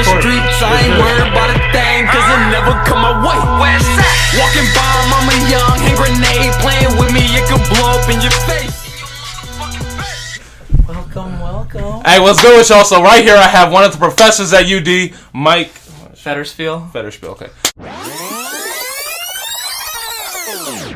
the streets, I ain't worried about a thing, cause it never come my way. Walking by, mama young, hand grenade, playing with me, it could blow up in your face. Welcome. Hey, what's good with y'all? So right here I have one of the professors at UD, Mike Fetterspiel, okay.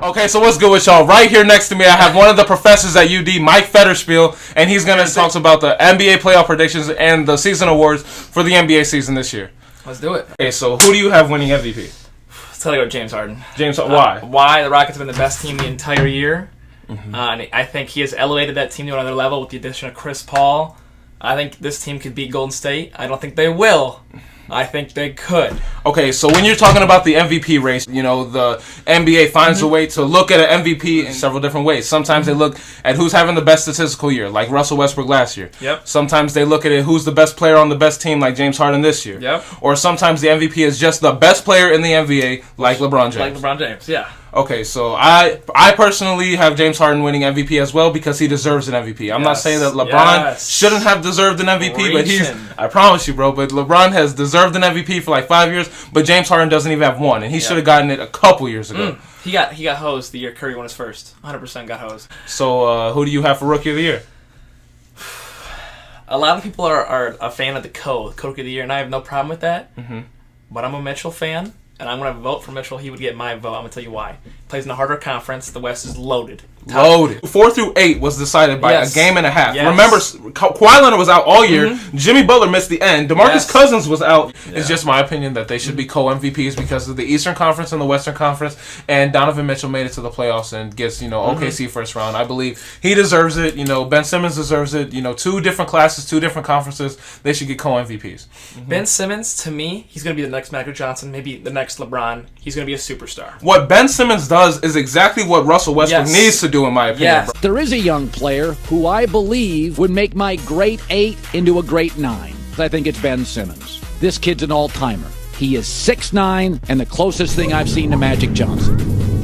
Okay, so what's good with y'all? Right here next to me, I have one of the professors at UD, Mike Fetterspiel, and he's going to talk about the NBA playoff predictions and the season awards for the NBA season this year. Let's do it. Okay, so who do you have winning MVP? Let's tell you about James Harden. Why? Why the Rockets have been the best team the entire year. And I think he has elevated that team to another level with the addition of Chris Paul. I think this team could beat Golden State. I don't think they will. I think they could. Okay, so when you're talking about the MVP race, you know, the NBA finds a way to look at an MVP in several different ways. Sometimes they look at who's having the best statistical year, like Russell Westbrook last year. Yep. Sometimes they look at it who's the best player on the best team, like James Harden this year. Yep. Or sometimes the MVP is just the best player in the NBA, like LeBron James. Like LeBron James, yeah. Okay, so I personally have James Harden winning MVP as well because he deserves an MVP. I'm not saying that LeBron shouldn't have deserved an MVP, but I promise you, bro, but LeBron has deserved an MVP for like 5 years, but James Harden doesn't even have one, and he should have gotten it a couple years ago. He got hosed the year Curry won his first. 100% got hosed. So who do you have for Rookie of the Year? A lot of people are a fan of the Rookie of the Year, and I have no problem with that. But I'm a Mitchell fan. And I'm going to vote for Mitchell. He would get my vote. I'm going to tell you why. He plays in the harder conference. The West is loaded. Loaded. 4 through 8 was decided by a game and a half. Yes. Remember, Kawhi Leonard was out all year. Jimmy Butler missed the end. DeMarcus Cousins was out. It's just my opinion that they should be co-MVPs because of the Eastern Conference and the Western Conference. And Donovan Mitchell made it to the playoffs and gets, OKC first round. I believe he deserves it. Ben Simmons deserves it. 2 different classes, 2 different conferences. They should get co-MVPs. Ben Simmons, to me, he's going to be the next Magic Johnson, maybe the next LeBron. He's going to be a superstar. What Ben Simmons does is exactly what Russell Westbrook needs to do, in my opinion. Bro. There is a young player who I believe would make my great 8 into a great 9. I think it's Ben Simmons. This kid's an all-timer. He is 6'9", and the closest thing I've seen to Magic Johnson.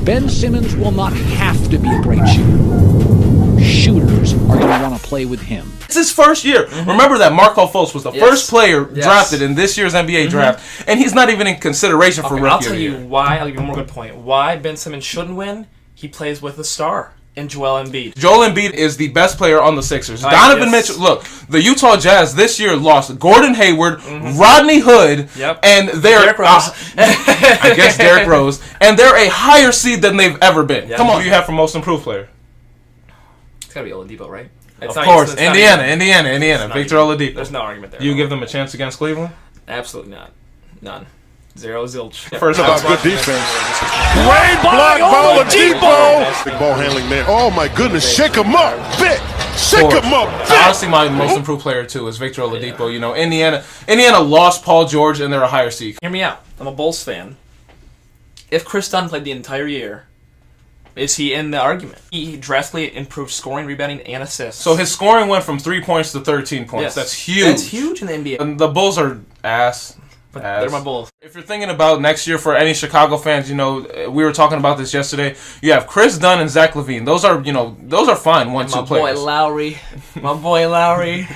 Ben Simmons will not have to be a great shooter. Shooters are going to want to play with him. It's his first year. Remember that Marco Fultz was the first player drafted in this year's NBA draft, and he's not even in consideration for Rookie I'll of the tell Year. you why. I'll give you one more good point. Why Ben Simmons shouldn't win? He plays with a star in Joel Embiid. Joel Embiid is the best player on the Sixers. Donovan Mitchell, look, the Utah Jazz this year lost Gordon Hayward, Rodney Hood, and they're Derrick Rose. I guess Derrick Rose, and they're a higher seed than they've ever been. Come on, who do you have for most improved player? It's gotta be Oladipo, right? Of course, Indiana. Victor Oladipo. There's no argument there. You give them a chance against Cleveland? Absolutely not. None. Zero zilch. First of all, good defense. Great block by Oladipo. Big ball handling there. Oh my goodness, shake him up, Vic. Shake him up, Vic. Honestly, my most improved player too is Victor Oladipo. Indiana lost Paul George, and they're a higher seed. Hear me out. I'm a Bulls fan. If Chris Dunn played the entire year, is he in the argument? He drastically improved scoring, rebounding, and assists. So his scoring went from 3 points to 13 points. Yes. That's huge. That's huge in the NBA. And the Bulls are ass. But they're my Bulls. If you're thinking about next year for any Chicago fans, we were talking about this yesterday. You have Chris Dunn and Zach LaVine. Those are fine 1-2 players. My boy Lowry.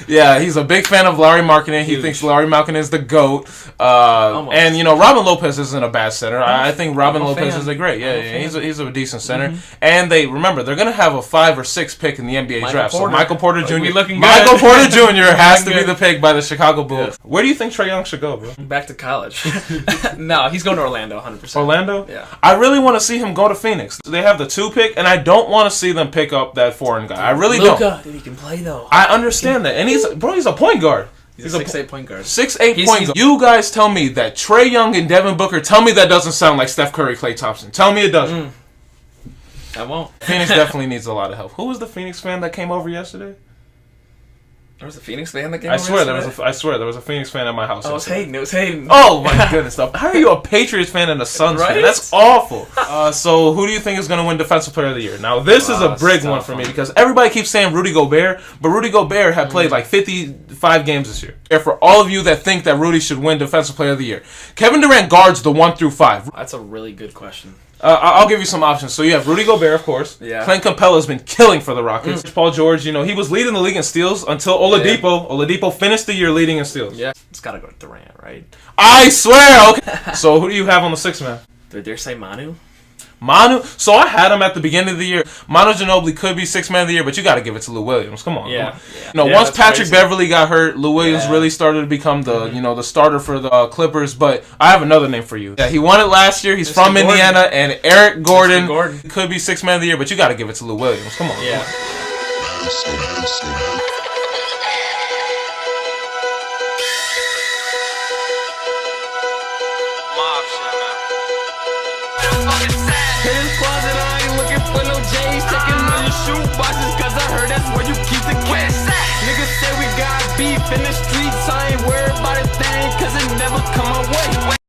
Yeah, he's a big fan of Larry Markkinen. He thinks Larry Markkinen is the GOAT. And Robin Lopez isn't a bad center. I think Robin Lopez is a great. Yeah, he's a decent center. And they're going to have a 5 or 6 pick in the NBA draft. So Michael Porter Jr. Michael Porter Jr. has to be the pick by the Chicago Bulls. Yes. Where do you think Trae Young should go, bro? Back to college. No, he's going to Orlando, 100%. Orlando? Yeah. I really want to see him go to Phoenix. They have the 2 pick, and I don't want to see them pick up that foreign guy. I really don't. Dude, he can play though. I understand that, and he's a point guard. He's a 6'8" point guard. 6'8" point guard. You guys tell me that Trae Young and Devin Booker. Tell me that doesn't sound like Steph Curry, Klay Thompson. Tell me it doesn't. I won't. Phoenix definitely needs a lot of help. Who was the Phoenix fan that came over yesterday? There was a Phoenix fan that came I over swear yesterday? there was a Phoenix fan at my house. It was Hayden. Oh my goodness! How are you a Patriots fan and a Suns fan? That's awful. So who do you think is going to win Defensive Player of the Year? Now this is a big one for me because everybody keeps saying Rudy Gobert, but Rudy Gobert had played like 55 games this year. And for all of you that think that Rudy should win Defensive Player of the Year, Kevin Durant guards the 1 through 5. That's a really good question. I'll give you some options. So you have Rudy Gobert, of course. Yeah. Clint Capella's been killing for the Rockets. Paul George, you know, he was leading the league in steals until Oladipo. Yeah. Oladipo finished the year leading in steals. Yeah. It's got to go to Durant, right? I swear. Okay. So who do you have on the sixth man? Did they say Manu? Manu, so I had him at the beginning of the year. Manu Ginobili could be sixth man of the year, but you got to give it to Lou Williams. Come on. Yeah. You know, once Patrick Beverly got hurt, Lou Williams really started to become the the starter for the Clippers. But I have another name for you. Yeah, he won it last year. He's from Indiana, and Eric Gordon could be sixth man of the year, but you got to give it to Lou Williams. Come on. Yeah. Hit his closet, I ain't looking for no J's. Taking all your shoe boxes, cause I heard that's where you keep the cash. Niggas say we got beef in the streets, I ain't worried about a thing, cause it never come my way.